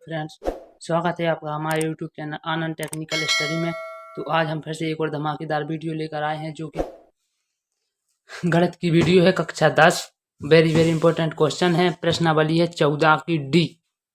Friends, स्वागत है आपका हमारे यूट्यूब चैनल आनंद टेक्निकल स्टडी में। तो आज हम फिर से एक और धमाकेदार वीडियो लेकर आए हैं, जो कि गणित की वीडियो है। कक्षा 10 वेरी इंपॉर्टेंट क्वेश्चन है। प्रश्नावली है 14 की डी,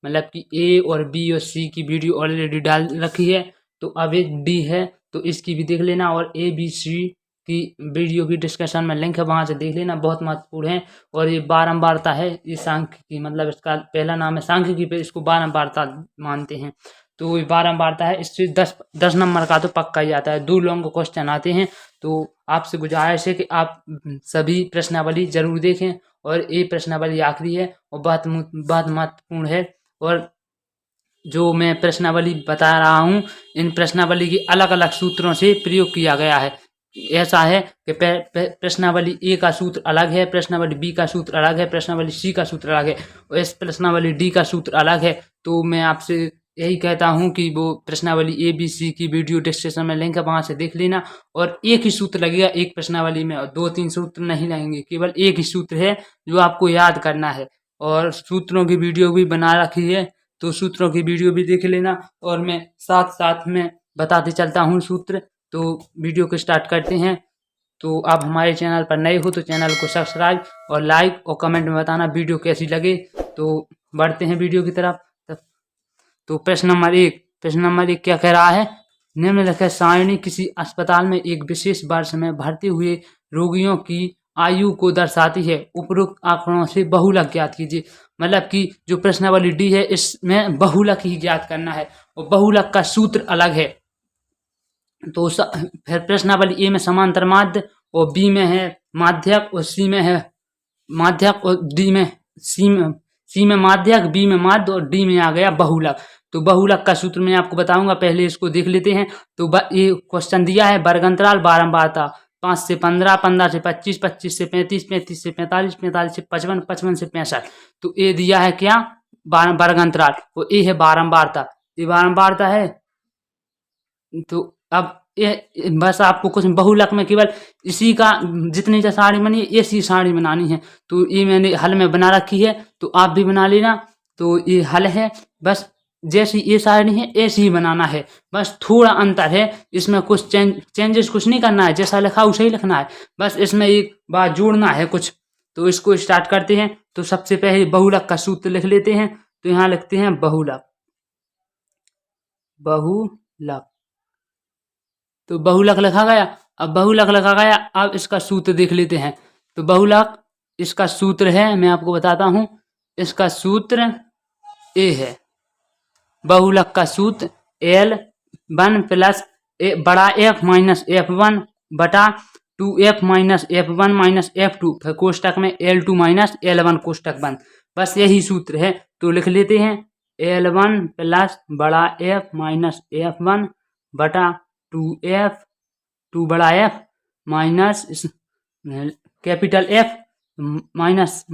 मतलब कि ए और बी और सी की वीडियो ऑलरेडी डाल रखी है। तो अब एक डी है, तो इसकी भी देख लेना, और ए बी सी की वीडियो की डिस्कशन में लिंक है, वहां से देख लेना, बहुत महत्वपूर्ण है। और ये बारंबारता है, ये सांख्यिकी, मतलब इसका पहला नाम है सांख्यिकी, पे इसको बारंबारता मानते हैं। तो ये बारंबारता है, इससे 10 नंबर का तो पक्का ही आता है। 2 लॉन्ग क्वेश्चन आते हैं। तो आपसे गुजारिश है कि आप सभी प्रश्नावली जरूर देखें, और ये प्रश्नावली आखिरी है और बहुत महत्वपूर्ण है। और जो मैं प्रश्नावली बता रहा हूँ, इन प्रश्नावली की अलग अलग सूत्रों से प्रयोग किया गया है। ऐसा है कि प्रश्नावली ए का सूत्र अलग है, प्रश्नावली बी का सूत्र अलग है, प्रश्नावली सी का सूत्र अलग है, और इस प्रश्नावली डी का सूत्र अलग है। तो मैं आपसे यही कहता हूँ कि वो प्रश्नावली ए बी सी की वीडियो डिस्क्रिप्शन में लिंक है, वहां से देख लेना। और एक ही सूत्र लगेगा एक प्रश्नावली में, और 2-3 सूत्र नहीं लगेंगे, केवल एक ही सूत्र है जो आपको याद करना है। और सूत्रों की वीडियो भी बना रखी है, तो सूत्रों की वीडियो भी देख लेना। और मैं साथ साथ में बताते चलता हूँ सूत्र। तो वीडियो को स्टार्ट करते हैं। तो आप हमारे चैनल पर नए हो तो चैनल को सब्सक्राइब और लाइक और कमेंट में बताना वीडियो कैसी लगे। तो बढ़ते हैं वीडियो की तरफ। तो प्रश्न नंबर 1 क्या कह रहा है? निम्नलिखित सारणी किसी अस्पताल में एक विशेष वर्ष में भर्ती हुए रोगियों की आयु को दर्शाती है। उपरोक्त आंकड़ों से बहुलक ज्ञात कीजिए। मतलब कि जो प्रश्नावली डी है, इसमें बहुलक ही ज्ञात करना है, और बहुलक का सूत्र अलग है। तो फिर प्रश्नावली ए में समांतर माध्य, और बी में है माध्यक, और सी में है माध्यक, और डी में सी में माध्यक, बी में माध्य, और डी में आ गया बहुलक। तो बहुलक का सूत्र मैं आपको बताऊंगा, पहले इसको देख लेते हैं। तो ये क्वेश्चन दिया है वर्ग अंतराल बारंबारता 5 से 15, 15 से 25, 25 से 35, 35 से 45, 45 से 55, 55 से 65। तो ये दिया है क्या? वर्ग अंतराल, और ये है बारंबारता, ये बारंबारता है। तो अब ये बस आपको कुछ बहुलक में केवल इसी का जितनी साड़ी बनी है, ऐसी साड़ी बनानी है। तो ये मैंने हल में बना रखी है, तो आप भी बना लेना। तो ये हल है, बस जैसी ये साड़ी है ऐसी ही बनाना है, बस थोड़ा अंतर है इसमें, कुछ चेंजेस कुछ नहीं करना है, जैसा लिखा उसे ही लिखना है, बस इसमें एक बात जोड़ना है कुछ। तो इसको स्टार्ट करते हैं। तो सबसे पहले बहुलक का सूत्र लिख लेते हैं। तो यहाँ लिखते हैं बहुलक। तो बहुलक लिखा गया। अब बहुलक लिखा गया, अब इसका सूत्र देख लेते हैं। तो बहुलक, इसका सूत्र है, मैं आपको बताता हूं, इसका सूत्र ए है। बहुलक का सूत्र L1 प्लस बड़ा F माइनस F1 बटा 2F minus F1 minus F2, फिर कोष्टक में L2 माइनस L1 कोष्टक बंद। बस यही सूत्र है। तो लिख लेते हैं L1 प्लस बड़ा F माइनस F1 बटा 2 बड़ा F minus capital F minus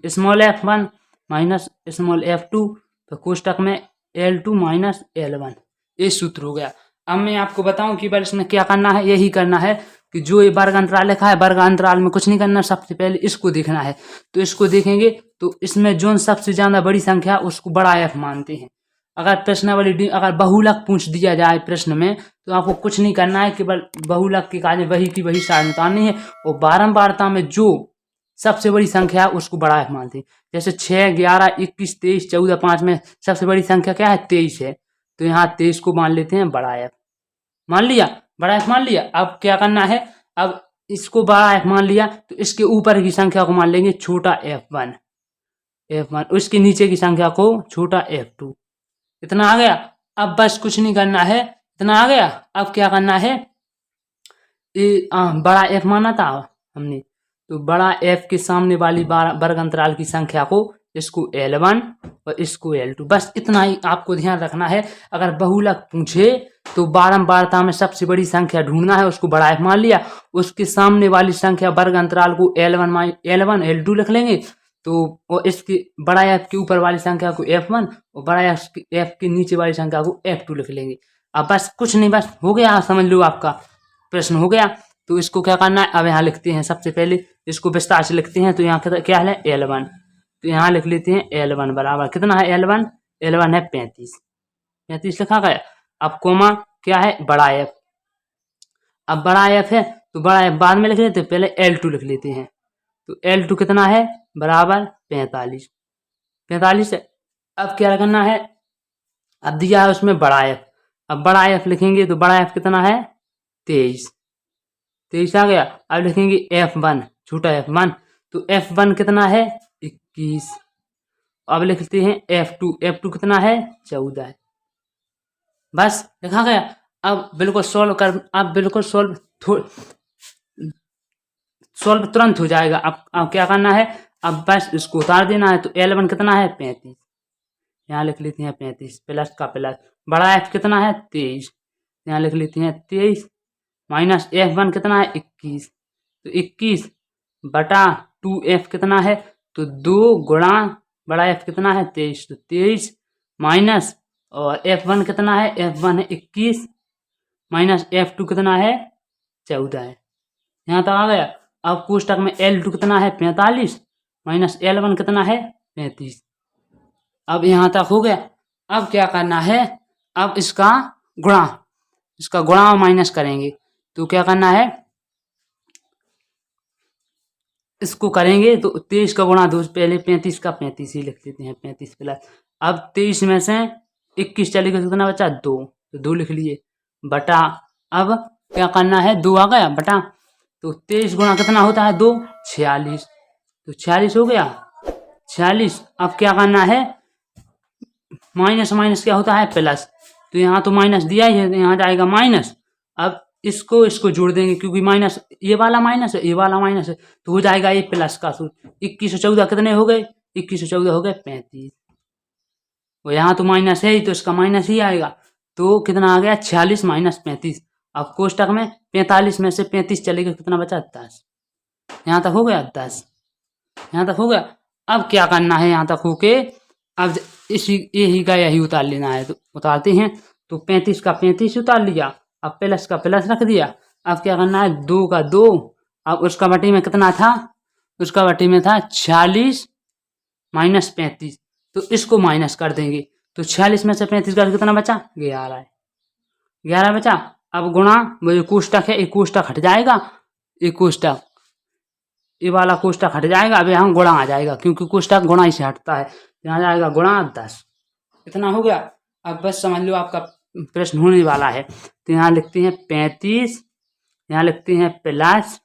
small F1 minus small F2, तो कोष्टक में L2 माइनस L1। ये सूत्र हो गया। अब मैं आपको बताऊं कि बस इसमें क्या करना है। यही करना है कि जो ये वर्ग अंतराल लिखा है, वर्ग अंतराल में कुछ नहीं करना, सबसे पहले इसको देखना है। तो इसको देखेंगे तो इसमें जो सबसे ज्यादा बड़ी संख्या उसको बड़ा F मानते हैं। अगर प्रश्नावली डी, अगर बहुलक पूछ दिया जाए प्रश्न में, तो आपको कुछ नहीं करना है, केवल बहुलक के कार्य वही की वही सारणी उतारनी है। और बारंबारता में जो सबसे बड़ी संख्या है उसको बड़ा F मानते हैं। जैसे 6, 11, 21, 23, 14, 5 में सबसे बड़ी संख्या क्या है? 23 है। तो यहाँ 23 को मान लेते हैं बड़ा F। मान लिया, बड़ा F मान लिया। अब क्या करना है? अब इसको बड़ा F मान लिया, तो इसके ऊपर की संख्या को मान लेंगे छोटा F1, उसके नीचे की संख्या को छोटा F2। इतना आ गया। अब बस कुछ नहीं करना है, इतना आ गया। अब क्या करना है? ये बड़ा F माना था हमने, तो बड़ा F के सामने वाली वर्ग अंतराल की संख्या को, इसको L1 और इसको L2, बस इतना ही आपको ध्यान रखना है। अगर बहुलक पूछे तो बारंबारता में सबसे बड़ी संख्या ढूंढना है, उसको बड़ा F मान लिया, उसके सामने वाली संख्या वर्ग अंतराल को L1 L2 लिख लेंगे। तो इसके बड़ा F के ऊपर वाली संख्या को F1 और बड़ा F के नीचे वाली संख्या को F2 लिख लेंगे। अब बस कुछ नहीं, बस हो गया, समझ लो आपका प्रश्न हो गया। तो इसको क्या करना है? अब यहाँ लिखते हैं, सबसे पहले इसको विस्तार से लिखते हैं। तो यहाँ क्या है? L1। तो यहाँ लिख लेते हैं L1 बराबर कितना है? L1 L1 है 35, 35 लिखा गया। अब कोमा क्या है, बड़ा एफ। अब बड़ा एफ है तो बड़ा एफ बाद में लिख लेते, पहले L2 लिख लेते हैं। तो L2 कितना है, बराबर 45, 45 है। अब क्या करना है, अब दिया है उसमें बड़ा एफ, अब बड़ा एफ लिखेंगे तो बड़ा एफ कितना है 23, 23 आ गया। अब लिखेंगे F1, छोटा F1, तो F1 कितना है 21। अब लिखते हैं F2, F2 कितना है 14 है। बस लिखा गया। अब बिल्कुल सॉल्व कर, अब बिल्कुल सॉल्व तुरंत हो जाएगा। अब क्या करना है, अब बस इसको उतार देना है। तो L1 कितना है 35, यहाँ लिख लेते हैं 35, प्लस का प्लस, बड़ा F कितना है 23, यहाँ लिख लेते हैं 23, माइनस F1 कितना है 21, तो 21 बटा 2F कितना है, तो 2 गुणा बड़ा F कितना है 23, तो 23 माइनस, और F1 कितना है, F1 है 21, माइनस F2 कितना है 14 है। यहाँ तक आ गया। अब कोष्टक में L2 कितना है 45, माइनस L1 कितना है 35। अब यहाँ तक हो गया। अब क्या करना है, अब इसका गुणा माइनस करेंगे। तो क्या करना है, इसको करेंगे तो 23 का गुणा 2, पहले 35 का 35 ही लिख लेते हैं, 35 प्लस, अब 23 में से 21 चलेगा तो कितना बचा 2, तो 2 लिख लिए, बटा, अब क्या करना है 2 आ गया बटा, तो 23 गुणा कितना होता है 2, 46, तो 46 हो गया 46। अब क्या करना है, माइनस माइनस क्या होता है प्लस, तो यहाँ तो माइनस दिया ही है, तो यहाँ जाएगा माइनस। अब इसको जोड़ देंगे, क्योंकि माइनस ये वाला माइनस है, ये वाला माइनस है, तो हो जाएगा ये प्लस का सूत्र। 21 और 14 कितने हो गए, 21 और 14 हो गए 35, और यहाँ तो माइनस है ही, तो इसका माइनस ही आएगा। तो कितना आ गया 46 माइनस 35। अब कोष्टक में 45 में से 35 चलेगा, कितना बचा 10। यहाँ तक हो गया 10, यहाँ तक हो गया। अब क्या करना है, यहाँ तक होके अब इसी यही का यही उतार लेना है, तो उतारते हैं। तो 35 का 35 उतार लिया, अब प्लस का प्लस रख दिया। अब क्या करना है 2 का 2, अब उसका बटी में कितना था, उसका बटी में था 46 माइनस 35, तो इसको माइनस कर देंगे। तो 46 में से 35 का कितना बचा 11 है, 11 बचा। अब गुणा, वो कोष्टक है, एक कोष्टक हट जाएगा, एक कोष्टक, ये वाला कोष्टक हट जाएगा। अब यहाँ गुणा आ जाएगा, क्योंकि कोष्टक गुणा ही से हटता है, यहाँ जाएगा गुणा 10, इतना हो गया। अब बस समझ लो आपका प्रश्न होने वाला है। तो यहाँ लिखते हैं 35, यहाँ लिखते हैं प्लस,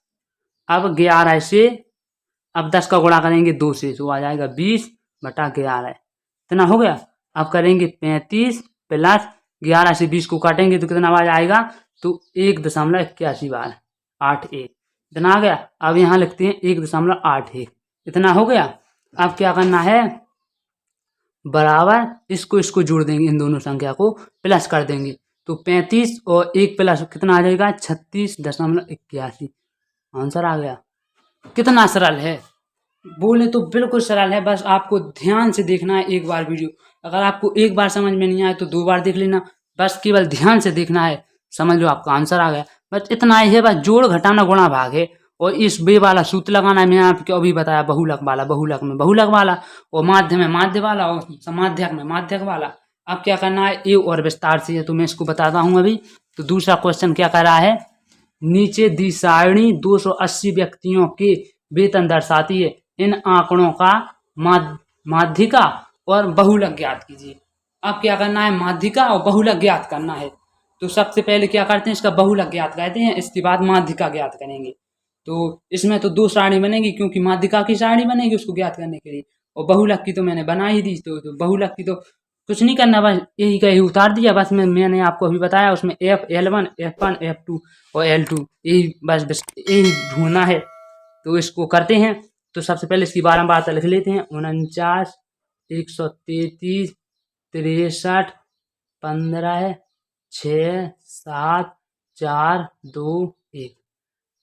अब 11 से, अब 10 का गुणा करेंगे 2 से, तो आ जाएगा 20 बटा 11, इतना हो गया। अब करेंगे 35 प्लस 11 से 20 को काटेंगे तो कितना आ जाएगा, तो 1.81 बार 81, इतना आ गया। अब यहाँ लिखते हैं 1.81, इतना हो गया। अब क्या करना है, बराबर इसको जोड़ देंगे, इन दोनों संख्या को प्लस कर देंगे, तो 35 और 1 प्लस कितना आ जाएगा 36.81, आंसर आ गया। कितना सरल है, बोले तो बिल्कुल सरल है, बस आपको ध्यान से देखना है एक बार वीडियो। अगर आपको एक बार समझ में नहीं आए तो 2 बार देख लेना, बस केवल ध्यान से देखना है, समझ लो आपका आंसर आ गया। बस इतना ही है, बस जोड़ घटाना गुणा भाग है, और इस बे वाला सूत्र लगाना है। मैंने आपको अभी बताया, बहुलक वाला, बहुलक में बहुलक वाला, और माध्य में माध्य वाला, और समाध्यक में माध्यक वाला। अब क्या करना है, ये और विस्तार से है, तो मैं इसको बताता हूँ अभी। तो दूसरा क्वेश्चन क्या कर रहा है, नीचे दी सारणी 280 व्यक्तियों के वेतन दर्शाती है, इन आंकड़ों का माध्यिका और बहुलक ज्ञात कीजिए। अब क्या करना है, माध्यिका और बहुलक ज्ञात करना है। तो सबसे पहले क्या करते हैं, इसका बहुलक ज्ञात कहते हैं, इसके बाद माध्यिका ज्ञात करेंगे। तो इसमें तो 2 सारणी बनेगी, क्योंकि माध्यिका की सारणी बनेगी उसको ज्ञात करने के लिए, और बहुलक की तो मैंने बना ही दी। तो बहुलक की तो कुछ नहीं करना, बस यही का यही उतार दिया। बस मैंने आपको अभी बताया, उसमें L1 F1 F2 और L2, यही बस यही ढूंढना है। तो इसको करते हैं। तो सबसे पहले इसकी बारंबारता लिख लेते हैं, 49 133 63 15 6 7 4 2 1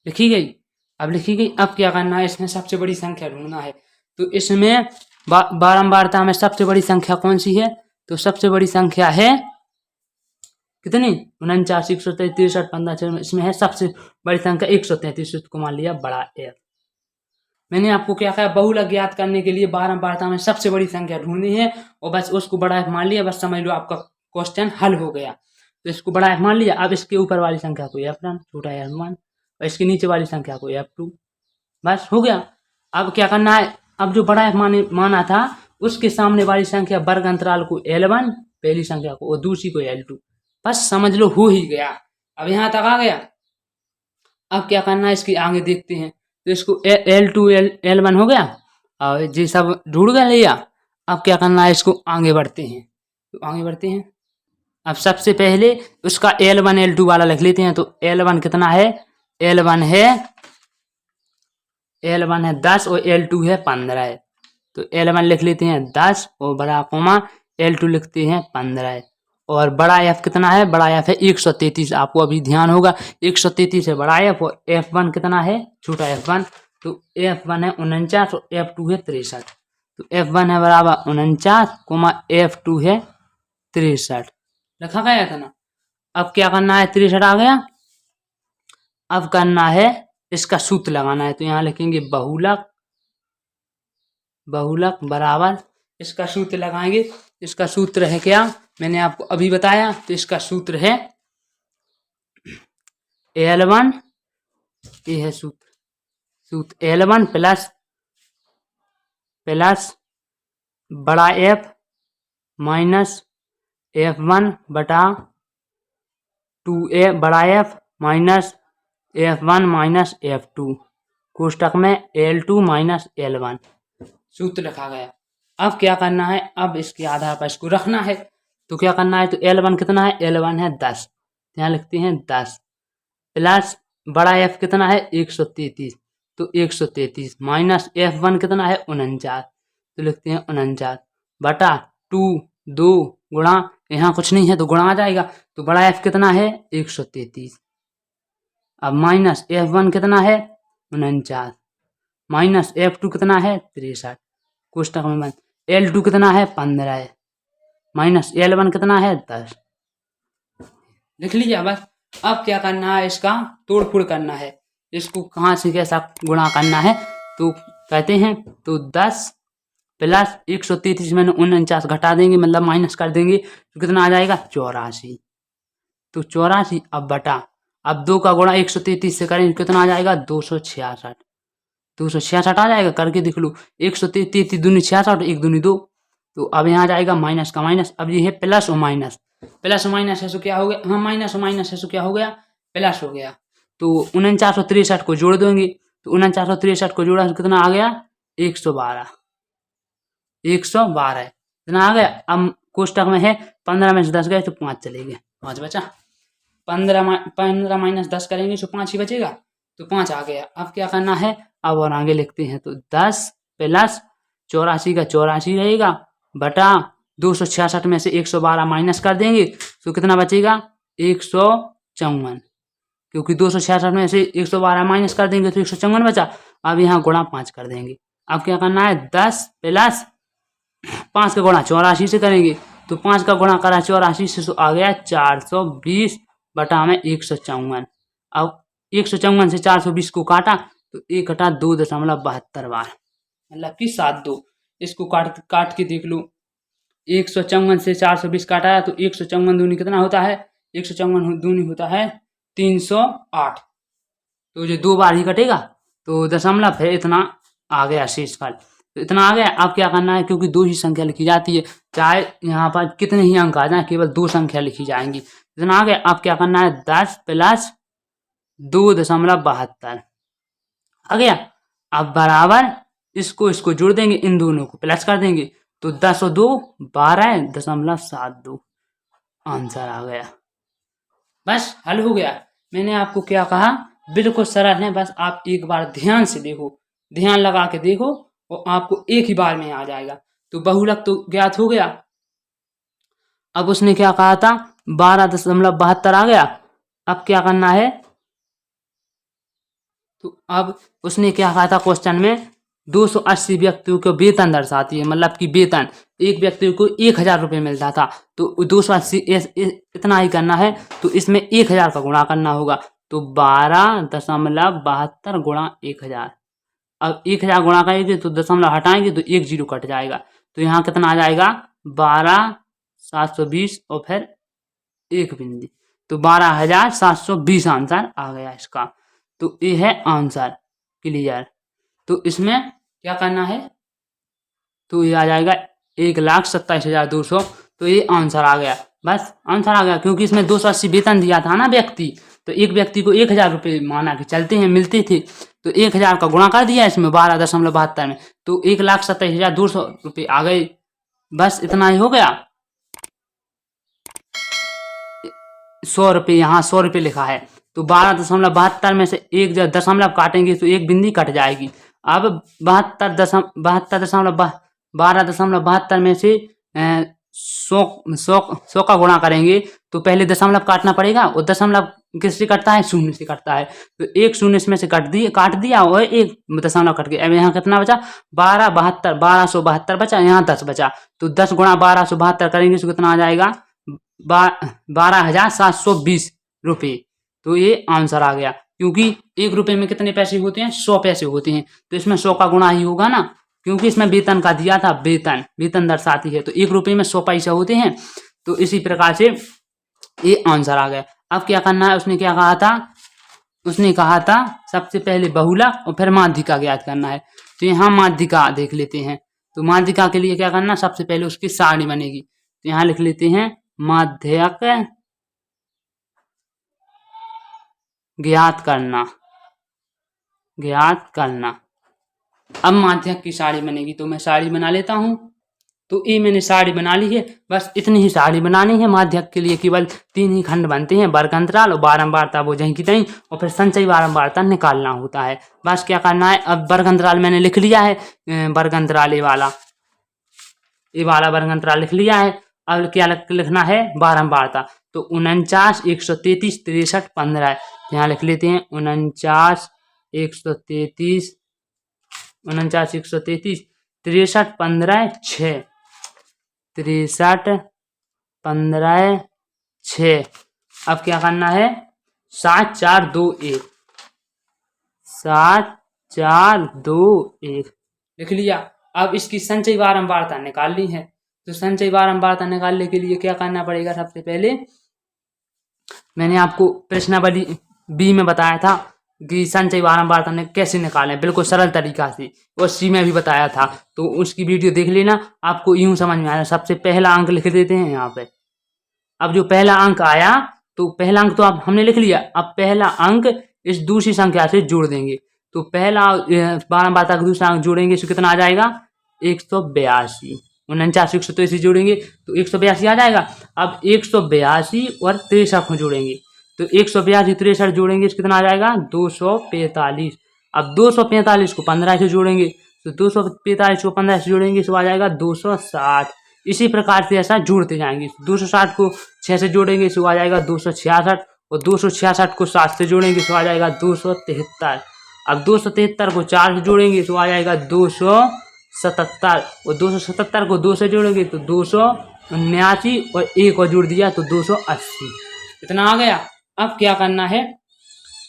लिखी गई। अब लिखी गई, अब क्या करना है, इसमें सबसे बड़ी संख्या ढूंढना है। तो इसमें बारंबारता में सबसे बड़ी संख्या कौन सी है, तो सबसे बड़ी संख्या है कितनी, 49 133 63 15 6, इसमें है सबसे बड़ी संख्या 133, को मान लिया बड़ा F। मैंने आपको क्या कहा, बहुलक ज्ञात करने के लिए बारंबारता में सबसे बड़ी संख्या ढूंढनी है और बस उसको बड़ा एफ मान लिया, बस समझ लो आपका क्वेश्चन हल हो गया। तो इसको बड़ा एफ मान लिया, अब इसके ऊपर वाली संख्या को F1, छोटा F1, और इसके नीचे वाली संख्या को F2, बस हो गया। अब क्या करना है, अब जो बड़ा एफ माना था उसके सामने वाली संख्या वर्ग अंतराल को L1, पहली संख्या को, और दूसरी को L2, बस समझ लो हो ही गया। अब यहाँ तक आ गया। अब क्या करना है, इसके आगे देखते हैं। तो इसको L2 L1 हो गया और ये सब ढूंढ गया लिया। अब क्या करना है, इसको आगे बढ़ते हैं। तो आगे बढ़ते हैं, अब सबसे पहले उसका L1 L2 वाला लिख लेते हैं। तो L1 कितना है, L1 है 10 और L2 है 15 है। तो L1 लिख लेते हैं 10 और बड़ा कोमा L2 लिखते हैं 15 और बड़ा F कितना है, बड़ा F है 133। आपको अभी ध्यान होगा 133 है बड़ा F और F1 कितना है, छोटा F1। तो F1 है 49 और F2 है 63। तो F1 है बराबर 49 कोमा F2 है 63, रखा गया था ना। अब क्या करना है, 63 आ गया। अब करना है इसका सूत्र लगाना है। तो यहाँ लिखेंगे बहुलक बराबर, इसका सूत्र लगाएंगे। इसका सूत्र है क्या, मैंने आपको अभी बताया। तो इसका सूत्र है L1, ये है सूत्र L1 प्लस बड़ा F माइनस F1 बटा 2A बड़ा F minus F1 minus F2 कोष्टक में L2 माइनस L1, सूत्र रखा गया। अब क्या करना है, अब इसके आधार पर इसको रखना है। तो क्या करना है, तो L1 कितना है, L1 है 10, यहाँ लिखते हैं 10 प्लस बड़ा F कितना है 133। तो 133 माइनस F1 कितना है 49। तो लिखते हैं 49 बटा 2 गुणा, यहाँ कुछ नहीं है तो गुणा आ जाएगा। तो बड़ा F कितना है 133, अब माइनस F1 कितना है 49 माइनस F2 कितना है 63 कोष्टक में बंद। L2 कितना है 15 है माइनस L1 कितना है 10, लिख लीजिए बस। अब क्या करना है, इसका तोड़फोड़ करना है, इसको कहाँ से कैसा गुणा करना है। तो कहते हैं तो 10 प्लस 133 में 49 घटा देंगे, मतलब माइनस कर देंगे, तो कितना आ जाएगा 84। तो 84 अब बटा, अब 2 का गुणा 133 से करेंगे कितना आ जाएगा 266। 266 आ जाएगा, करके देख लो। 133 दूनी 66, 1 दूनी 2। तो अब यहाँ जाएगा माइनस का माइनस। अब ये है प्लस और माइनस है सो क्या हो गया, हाँ माइनस और माइनस है सो क्या हो गया, प्लस हो गया। तो 49 और 63 को जोड़ देंगे। तो 49 और 63 को जोड़ा कितना आ गया 112 इतना आ गया। अब कोष्टक में है 15 में से 10 गए तो 5 चले गए, 5 बचा। 15 माइनस 10 करेंगे तो 5 ही बचेगा। तो 5 आ गया। अब क्या करना है, अब और आगे लिखते हैं। तो 10 प्लस 84 का 84 रहेगा बटा 266 में से 112 माइनस कर देंगे तो कितना बचेगा 154, क्योंकि 266 में से 112 माइनस कर देंगे तो 154 बचा। अब यहाँ गुणा 5 कर देंगे। अब क्या करना है 10 प्लस 5 का गुणा 84 से करेंगे। तो 5 का गुणा करा 84 से तो आ गया 420 बटा में 154। अब 154 से 420 को काटा तो 1 घटा 2.72 बार, मतलब कि 72। इसको काट के देख लो। 154 से 420 काटा है तो 154 दूनी कितना होता है, 154 दूनी होता है 308। तो जो 2 बार ही कटेगा तो दशमलव है, इतना आ गया शेषफल। तो इतना आ गया। अब क्या करना है, क्योंकि 2 ही संख्या लिखी जाती है, चाहे यहाँ पर कितने ही अंक आ जाए, केवल 2 संख्या लिखी जाएंगी। इतना आ गया। अब क्या करना है 10 प्लस 2.72 आ गया। अब बराबर इसको जोड़ देंगे, इन दोनों को प्लस कर देंगे। तो 10 और 2 12.72 आंसर आ गया। बस हल हो गया। मैंने आपको क्या कहा, बिल्कुल सरल है, बस आप एक बार ध्यान से देखो, ध्यान लगा के देखो और आपको एक ही बार में आ जाएगा। तो बहुलक तो ज्ञात हो गया। अब उसने क्या कहा था 12.72 आ गया। अब क्या करना है, तो अब उसने क्या कहा था क्वेश्चन में 280 व्यक्तियों को वेतन दर्शाती है, मतलब कि वेतन एक व्यक्ति को 1000 रुपये मिलता था। तो 280 इतना ही करना है, तो इसमें 1000 का गुणा करना होगा। तो 12.72 गुणा 1000 अब 1000 गुणा करेंगे तो दशमलव हटाएंगे तो 1 जीरो कट जाएगा, तो यहाँ कितना आ जाएगा 12,720 और फिर एक बिंदी, तो 12,720 आंसर आ गया इसका। तो ये है आंसर, क्लियर। तो इसमें क्या करना है, तो ये आ जाएगा 1,27,200, तो ये आंसर आ गया, बस आंसर आ गया। क्योंकि इसमें 280 वेतन दिया था ना व्यक्ति, तो एक व्यक्ति को 1,000 रुपये माना कि चलते हैं मिलते थे, तो 1,000 का गुणा कर दिया इसमें 12.72 में, तो 1,27,200 रुपये आ गए, बस इतना ही हो गया। 100 रुपये, यहाँ 100 रुपये लिखा है, तो 12.72 में से एक जब दशमलव काटेंगे तो एक बिंदी कट जाएगी। अब 12.72 में से 100 का गुणा करेंगे तो पहले दशमलव काटना पड़ेगा, और दशमलव किससे कटता है, शून्य से कटता है, तो एक शून्य इसमें से काट दिया और एक दशमलव कट गया। अब यहाँ कितना बचा 1272 बचा, यहाँ 10 बचा, तो 10 गुणा 1272 करेंगे तो कितना आ जाएगा 12,720 रुपये, तो ये आंसर आ गया। क्योंकि 1 रुपये में कितने पैसे होते हैं, 100 पैसे होते हैं, तो इसमें 100 का गुणा ही होगा ना, क्योंकि इसमें वेतन का दिया था, वेतन दर्शाती है, तो 1 रुपये में 100 पैसे होते हैं, तो इसी प्रकार से ये आंसर आ गया। अब क्या करना है, उसने क्या कहा था, उसने कहा था सबसे पहले बहुलक और फिर माध्यिका ज्ञात करना है, तो यहाँ माध्यिका देख लेते हैं। तो माध्यिका के लिए क्या करना, सबसे पहले उसकी सारणी बनेगी, तो यहाँ लिख लेते हैं माध्यक ज्ञात करना। अब माध्यक की सारणी बनेगी, तो मैं सारणी बना लेता हूं। तो ये मैंने सारणी बना ली है, बस इतनी ही सारणी बनानी है। माध्यक के लिए केवल 3 ही खंड बनते हैं, वर्ग अंतराल और बारंबारता वो जहीं की तहीं, और फिर संचयी बारंबारता निकालना होता है। बस क्या करना है, अब वर्ग अंतराल मैंने लिख लिया है, वर्ग अंतराल ये वाला वर्ग अंतराल लिख लिया है। अब क्या लिखना है, बारंबारता, तो 49, 133, 63, 15, यहाँ लिख लेते हैं 49, 133, 63, 15, 6, 6। अब क्या करना है, 7, 4, 2, 1, 7, 4, 2, 1 लिख लिया। अब इसकी संचयी बारंबारता निकालनी है, तो संचयी बारंबारता निकालने के लिए क्या करना पड़ेगा, सबसे पहले मैंने आपको प्रश्नावली बी में बताया था कि संचयी बारंबारता ने कैसे निकालें, बिल्कुल सरल तरीका से, और सी में भी बताया था, तो उसकी वीडियो देख लेना, आपको यूं समझ में आया। सबसे पहला अंक लिख देते हैं यहाँ पे। अब जो पहला अंक आया, तो पहला अंक तो आप हमने लिख लिया, अब पहला अंक इस दूसरी संख्या से जोड़ देंगे, तो पहला बारंबारता का दूसरा अंक जोड़ेंगे तो कितना आ जाएगा 182, 49, 100 तो इसे जोड़ेंगे तो 182 आ जाएगा। अब 182 और 63 को जोड़ेंगे, तो 182, 63 जोड़ेंगे तो कितना आ जाएगा 245। अब 245 को 15 से जोड़ेंगे, तो 245 को 15 से जोड़ेंगे तो आ जाएगा 260। इसी प्रकार से ऐसा जोड़ते जाएंगे। 260 को 6 से जोड़ेंगे तो आ जाएगा 266, और 266 को 7 से जोड़ेंगे तो आ जाएगा 273। अब 273 को 4 से जोड़ेंगे तो आ जाएगा 277, और 277 को 2 से जोड़ेंगे तो 279, और 1 और जोड़ दिया तो 280। इतना आ गया। अब क्या करना है,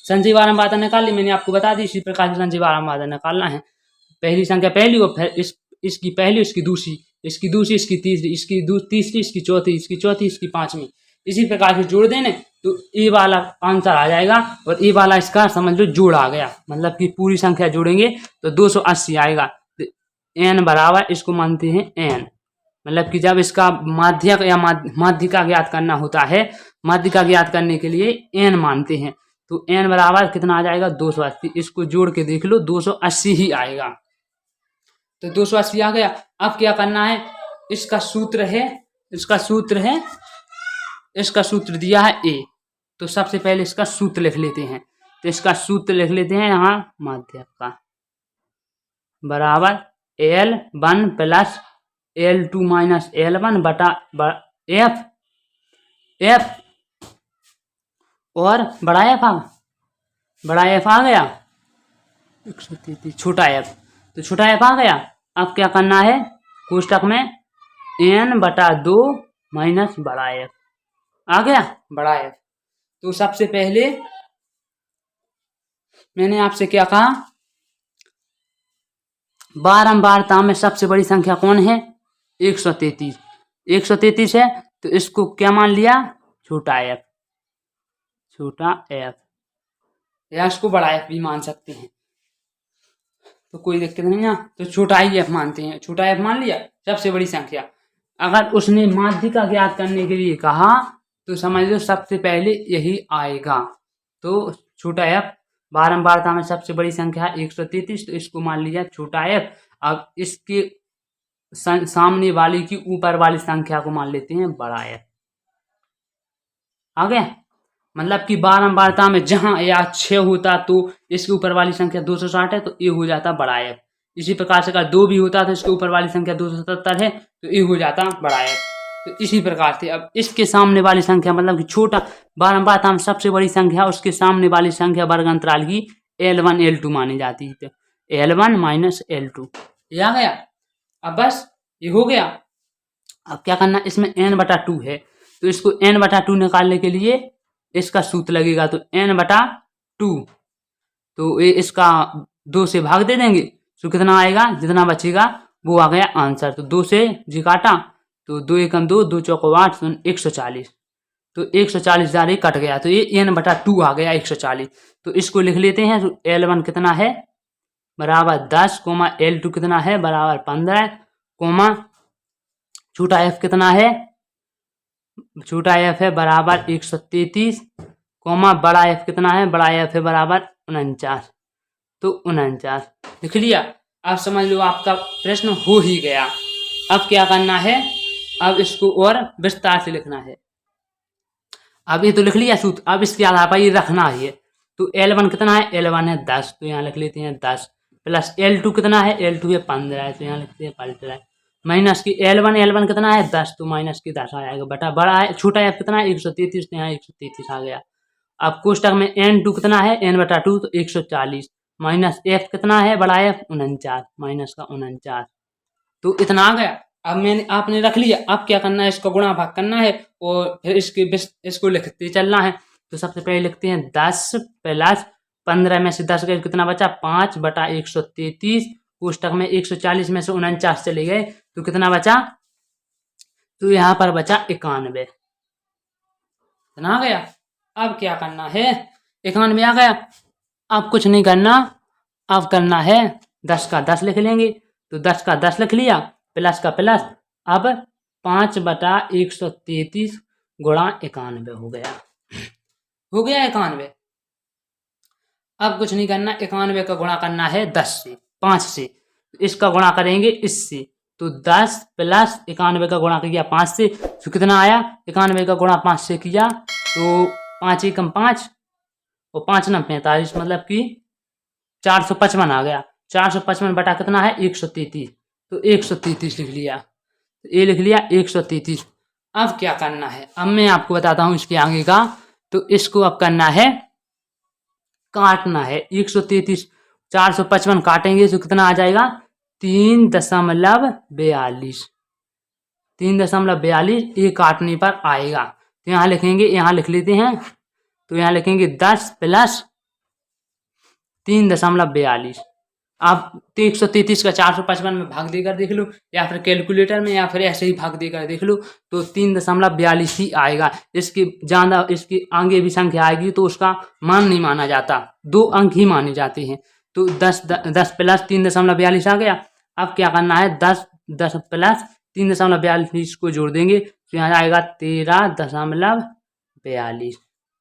संचयी बारंबारता निकाल ली, मैंने आपको बता दी। इसी प्रकार से संचयी बारंबारता निकालना है, पहली संख्या पहली, और फिर इसकी पहली, इसकी दूसरी, इसकी दूसरी, इसकी तीसरी, इसकी तीसरी, इसकी चौथी, इसकी चौथी, इसकी पांचवी, इसी प्रकार से जोड़ देने तो ए वाला आंसर आ जाएगा, और ए वाला इसका समझ लो जोड़ आ गया, मतलब कि पूरी संख्या जोड़ेंगे तो 280 आएगा। तो n बराबर इसको मानते हैं n, मतलब कि जब इसका माध्यक या माध्यिका ज्ञात करना होता है, माध्यिका ज्ञात करने के लिए n मानते हैं, तो n बराबर कितना आ जाएगा 280। इसको जोड़ के देख लो 280 ही आएगा, तो 280 आ गया। अब क्या करना है, इसका सूत्र दिया है a, तो सबसे पहले इसका सूत्र लिख लेते हैं। तो इसका सूत्र लिख लेते हैं यहाँ, माध्यक का बराबर L1 plus L2 minus L1 बटा F और बड़ा F आ गया 133, छोटा F, तो छोटा F आ गया। अब क्या करना है, कोष्टक में n/2 माइनस बड़ा F आ गया, बड़ा F। तो सबसे पहले मैंने आपसे क्या कहा, बारंबारता में सबसे बड़ी संख्या कौन है? 133। 133 है तो इसको क्या मान लिया? छोटा एफ, छोटा एफ, या इसको बड़ा एफ भी मान सकते हैं, तो कोई दिक्कत नहीं है। तो छोटा ही एफ मानते हैं, छोटा एफ मान लिया सबसे बड़ी संख्या। अगर उसने माध्य का ज्ञात करने के लिए कहा तो समझ लो सबसे पहले यही आएगा। तो छोटा एफ बारंबारता में सबसे बड़ी संख्या 133, तो इसको मान लिया छोटा एफ। अब इसके सामने वाली की ऊपर वाली संख्या को मान लेते हैं बड़ा एफ। आ गया? मतलब कि बारंबारता में जहां या 6 होता तो इसके ऊपर वाली संख्या 260 है, तो ये हो जाता बड़ा एफ। इसी प्रकार से अगर 2 भी होता तो इसके ऊपर वाली संख्या 277 है, तो ये हो जाता बड़ा एफ। तो इसी प्रकार से अब इसके सामने वाली संख्या मतलब कि छोटा बारंबारता में सबसे बड़ी संख्या उसके सामने वाली संख्या वर्ग अंतराल की L1 L2 मानी जाती है। तो L1 माइनस L2 ये आ गया। अब बस ये हो गया। अब क्या करना, इसमें n/2 है तो इसको n/2 निकालने के लिए इसका सूत्र लगेगा। तो n/2 तो ये इसका 2 से भाग दे देंगे तो कितना आएगा, जितना बचेगा वो आ गया आंसर। तो 2 से जी काटा तो 2 एकम 2, 2 चौको 8, 140। तो 140 जा रही कट गया, तो ये n/2 आ गया 140। तो इसको लिख लेते हैं। तो L1 कितना है बराबर 10, L2 कितना है बराबर 15, छोटा f कितना है, छोटा f है बराबर 133, बड़ा f कितना है, बड़ा f है बराबर 49। तो 49 लिख लिया। अब समझ लो आपका प्रश्न हो ही गया। अब क्या करना है, अब इसको और विस्तार से लिखना है। अब ये तो लिख लिया सूत्र, अब इसके आधार पर ये रखना है। तो L1 कितना है, L1 है 10, तो यहाँ लिख लेते हैं 10, प्लस L2 कितना है, L2 है 15, तो यहाँ लिखते हैं 15, माइनस की L1 कितना है 10, तो माइनस की 10 आएगा बटा बड़ा है छोटा f कितना है 133, तो यहाँ 133 आ गया। अब कोष्टक में n2 कितना है n/2, तो 140, माइनस f कितना है बड़ा f 49, माइनस का 49, तो इतना आ गया। अब मैंने आपने रख लिया। अब क्या करना है, इसको गुणा भाग करना है और फिर इसको लिखते चलना है। तो सबसे पहले लिखते हैं 10 प्लस 15 में से 10 गए कितना बचा 5/133, कोष्टक में 140 में से 49 चले गए तो कितना बचा, तो यहाँ पर बचा 91, इतना आ गया। अब क्या करना है, 91 आ गया। अब कुछ नहीं करना, अब करना है 10 का 10 लिख लेंगे। तो 10 का 10 लिख लिया, प्लस का प्लस। अब 5/133 गुणा 91 हो गया, हो गया 91। अब कुछ नहीं करना, 91 का गुणा करना है 10 से 5 से, इसका गुणा करेंगे इससे। तो 10 प्लस 91 का गुणा किया 5 से, तो कितना आया, 91 का गुणा 5 से किया तो 5 एकम 5 और 5 9 45, मतलब कि 455 आ गया। 455 बटा कितना है 133, तो 133 लिख लिया। ये लिख लिया 133। अब क्या करना है, अब मैं आपको बताता हूं इसके आगे का। तो इसको अब करना है, काटना है 133, 455 काटेंगे तो कितना आ जाएगा 3.42, 3.42 ये काटने पर आएगा। तो यहाँ लिखेंगे, यहाँ लिख लेते हैं। तो यहाँ लिखेंगे 10 प्लस 3.42। आप 133 का 455 में भाग देकर देख लो, या फिर कैलकुलेटर में, या फिर ऐसे ही भाग देकर देख लो, तो 3.42 ही आएगा। इसके ज़्यादा इसके आगे भी संख्या आएगी तो उसका मान नहीं माना जाता, 2 अंक ही माने जाते हैं। तो 10 प्लस 3.42 आ गया। अब क्या करना है, 10 प्लस 3.42 को जोड़ देंगे तो यहाँ आएगा 13.42,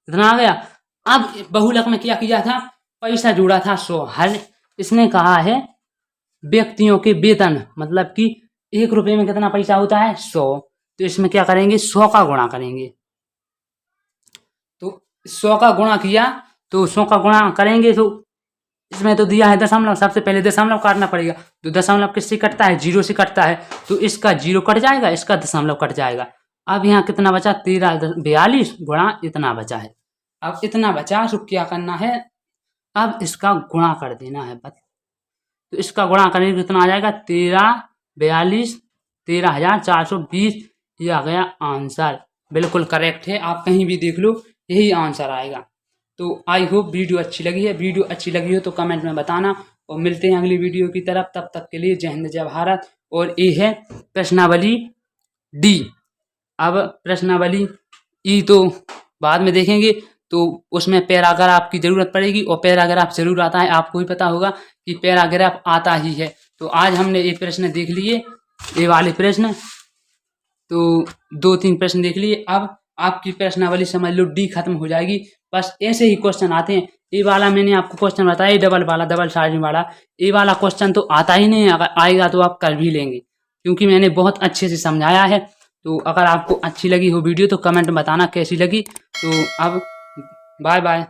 इतना आ गया। अब बहुलक में क्या किया था, पैसा जोड़ा था 100। हर इसने कहा है व्यक्तियों के वेतन, मतलब कि 1 रुपये में कितना पैसा होता है 100, तो इसमें क्या करेंगे 100 का गुणा करेंगे। तो 100 का गुणा किया, तो 100 का गुणा करेंगे तो इसमें तो दिया है दशमलव, सबसे पहले दशमलव काटना पड़ेगा। तो दशमलव किससे कटता है, 0 से कटता है, तो इसका 0 कट जाएगा, इसका दशमलव कट जाएगा। अब यहाँ कितना बचा 13.42 गुणा इतना बचा है। अब इतना बचा तो क्या करना है, अब इसका गुणा कर देना है बस। तो इसका गुणा करेंगे कितना आ जाएगा 13.42 13,420, ये आ गया आंसर। बिल्कुल करेक्ट है, आप कहीं भी देख लो यही आंसर आएगा। तो आई होप वीडियो अच्छी लगी है। वीडियो अच्छी लगी हो तो कमेंट में बताना और मिलते हैं अगली वीडियो की तरफ। तब तक के लिए जय हिंद जय भारत। और ये है प्रश्नावली डी। अब प्रश्नावली ई तो बाद में देखेंगे, तो उसमें पैराग्राफ की जरूरत पड़ेगी और पैराग्राफ जरूर आता है, आपको भी पता होगा कि पैराग्राफ आता ही है। तो आज हमने ये प्रश्न देख लिए, ये वाले प्रश्न, तो 2-3 प्रश्न देख लिए। अब आपकी प्रश्नावली समझ लो डी खत्म हो जाएगी। बस ऐसे ही क्वेश्चन आते हैं। ये वाला मैंने आपको क्वेश्चन बताया, डबल वाला, डबल साइड वाला, ये वाला क्वेश्चन तो आता ही नहीं है। अगर आएगा तो आप कर भी लेंगे, क्योंकि मैंने बहुत अच्छे से समझाया है। तो अगर आपको अच्छी लगी हो वीडियो तो कमेंट में बताना कैसी लगी। तो अब बाय बाय।